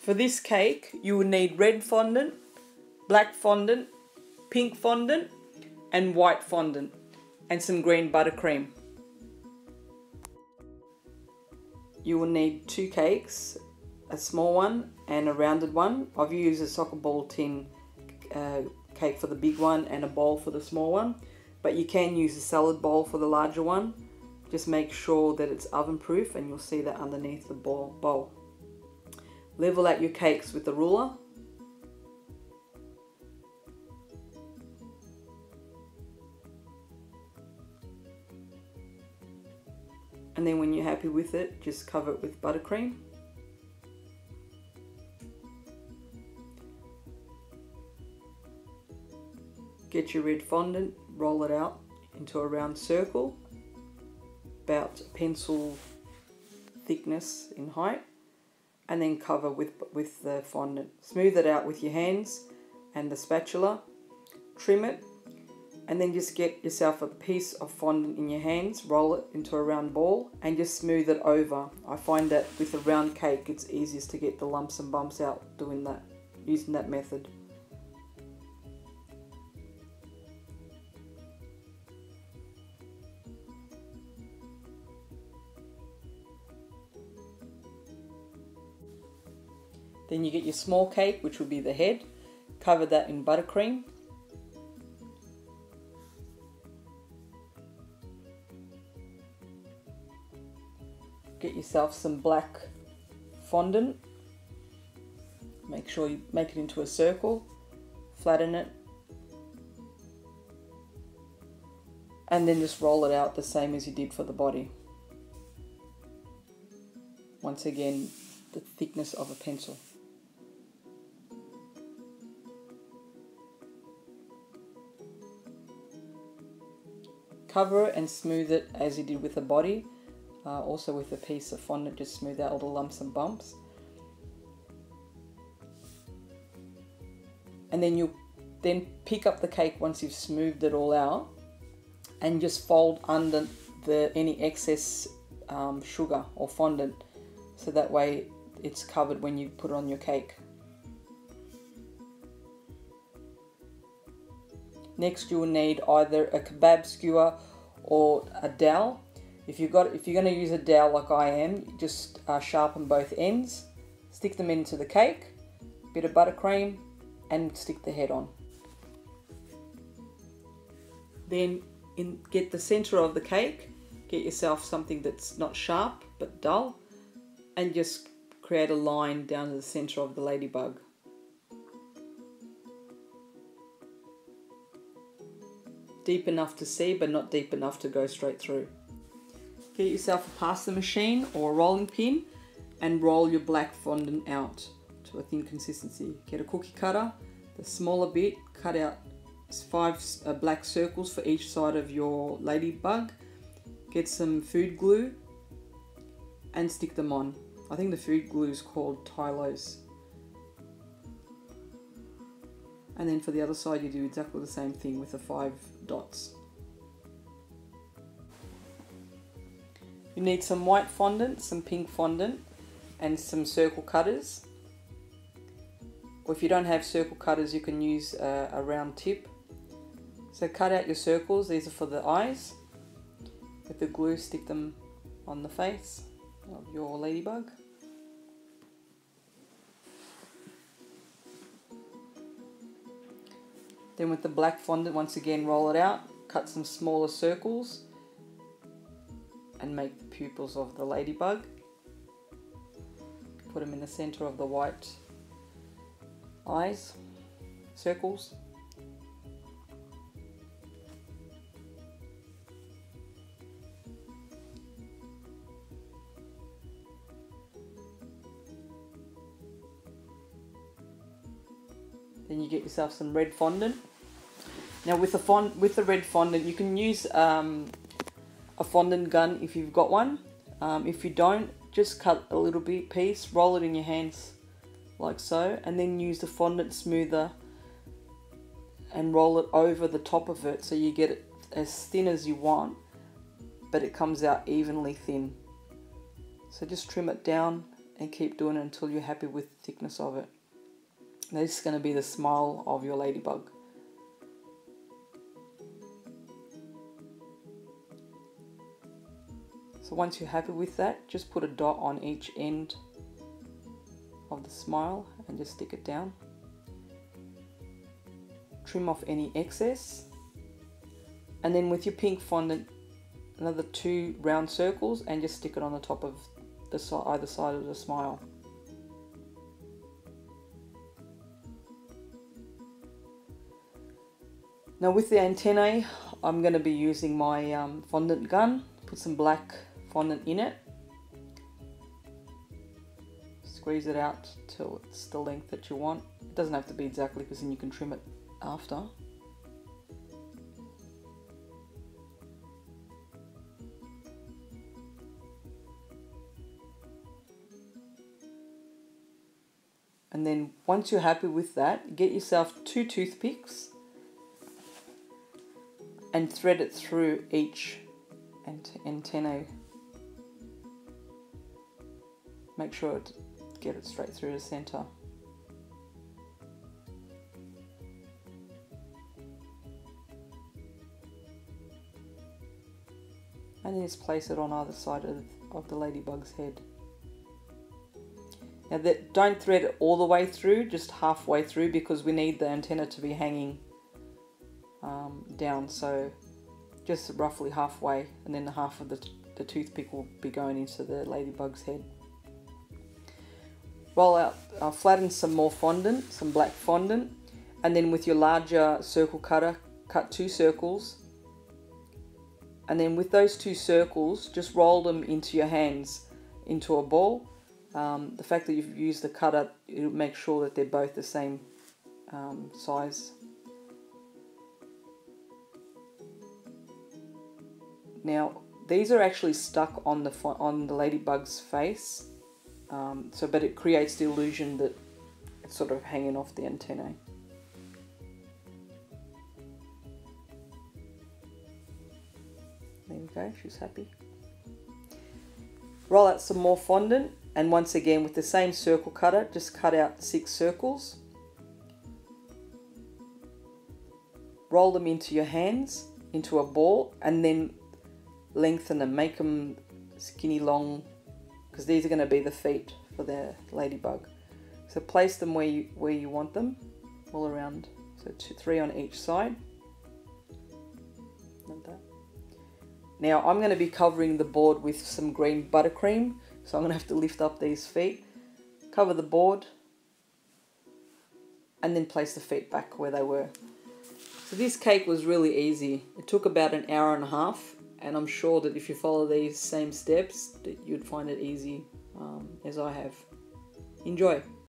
For this cake, you will need red fondant, black fondant, pink fondant, and white fondant, and some green buttercream. You will need 2 cakes, a small one and a rounded one. I've used a soccer ball tin cake for the big one and a bowl for the small one, but you can use a salad bowl for the larger one. Just make sure that it's oven proof, and you'll see that underneath the bowl. Level out your cakes with a ruler. And then when you're happy with it, just cover it with buttercream. Get your red fondant, roll it out into a round circle, about pencil thickness in height, and then cover with the fondant. Smooth it out with your hands and the spatula, trim it, and then just get yourself a piece of fondant in your hands, roll it into a round ball, and just smooth it over. I find that with a round cake, it's easiest to get the lumps and bumps out doing that, using that method. Then you get your small cake, which will be the head, cover that in buttercream. Get yourself some black fondant. Make sure you make it into a circle, flatten it, and then just roll it out the same as you did for the body. Once again, the thickness of a pencil. Cover it and smooth it as you did with the body. Also with a piece of fondant, just smooth out all the lumps and bumps. And then you'll pick up the cake once you've smoothed it all out, and just fold under any excess sugar or fondant, so that way it's covered when you put it on your cake. Next, you will need either a kebab skewer or a dowel. If you're going to use a dowel like I am, just sharpen both ends, stick them into the cake, bit of buttercream, and stick the head on. Then get the center of the cake, get yourself something that's not sharp but dull, and just create a line down to the center of the ladybug. Deep enough to see, but not deep enough to go straight through. Get yourself a pasta machine or a rolling pin and roll your black fondant out to a thin consistency. Get a cookie cutter, the smaller bit, cut out 5 black circles for each side of your ladybug. Get some food glue and stick them on. I think the food glue is called Tylos. And then for the other side, you do exactly the same thing with the 5 dots. You need some white fondant, some pink fondant, and some circle cutters. Or if you don't have circle cutters, you can use a round tip. So cut out your circles, these are for the eyes. With the glue, stick them on the face of your ladybug. Then with the black fondant, once again, roll it out, cut some smaller circles, and make the pupils of the ladybug. Put them in the center of the white eyes, circles. Then you get yourself some red fondant. Now with the red fondant, you can use a fondant gun if you've got one. If you don't, just cut a little bit piece, roll it in your hands like so, and then use the fondant smoother and roll it over the top of it so you get it as thin as you want, but it comes out evenly thin. So just trim it down and keep doing it until you're happy with the thickness of it. Now this is going to be the smile of your ladybug. So once you're happy with that, just put a dot on each end of the smile and just stick it down. Trim off any excess, and then with your pink fondant, another 2 round circles and just stick it on the top of the either side of the smile. Now with the antennae, I'm going to be using my fondant gun. Put some black fondant in it. Squeeze it out till it's the length that you want. It doesn't have to be exactly, because then you can trim it after. And then once you're happy with that, get yourself 2 toothpicks and thread it through each antenna. Make sure to get it straight through the center. And then just place it on either side of the ladybug's head. Now don't thread it all the way through, just halfway through, because we need the antenna to be hanging down. So just roughly halfway, and then the half of the toothpick will be going into the ladybug's head. Roll out, flatten some more fondant, some black fondant, and then with your larger circle cutter, cut 2 circles. And then with those 2 circles, just roll them into your hands, into a ball. The fact that you've used the cutter, it'll make sure that they're both the same size. Now, these are actually stuck on the ladybug's face, but it creates the illusion that it's sort of hanging off the antennae. There we go, she's happy. Roll out some more fondant, and once again with the same circle cutter, just cut out 6 circles. Roll them into your hands, into a ball, and then lengthen them, make them skinny long, because these are going to be the feet for the ladybug. So place them where you want them, all around. So 3 on each side. Like that. Now I'm going to be covering the board with some green buttercream, so I'm going to have to lift up these feet, cover the board, and then place the feet back where they were. So this cake was really easy. It took about an hour and a half, and I'm sure that if you follow these same steps, that you'd find it easy as I have. Enjoy!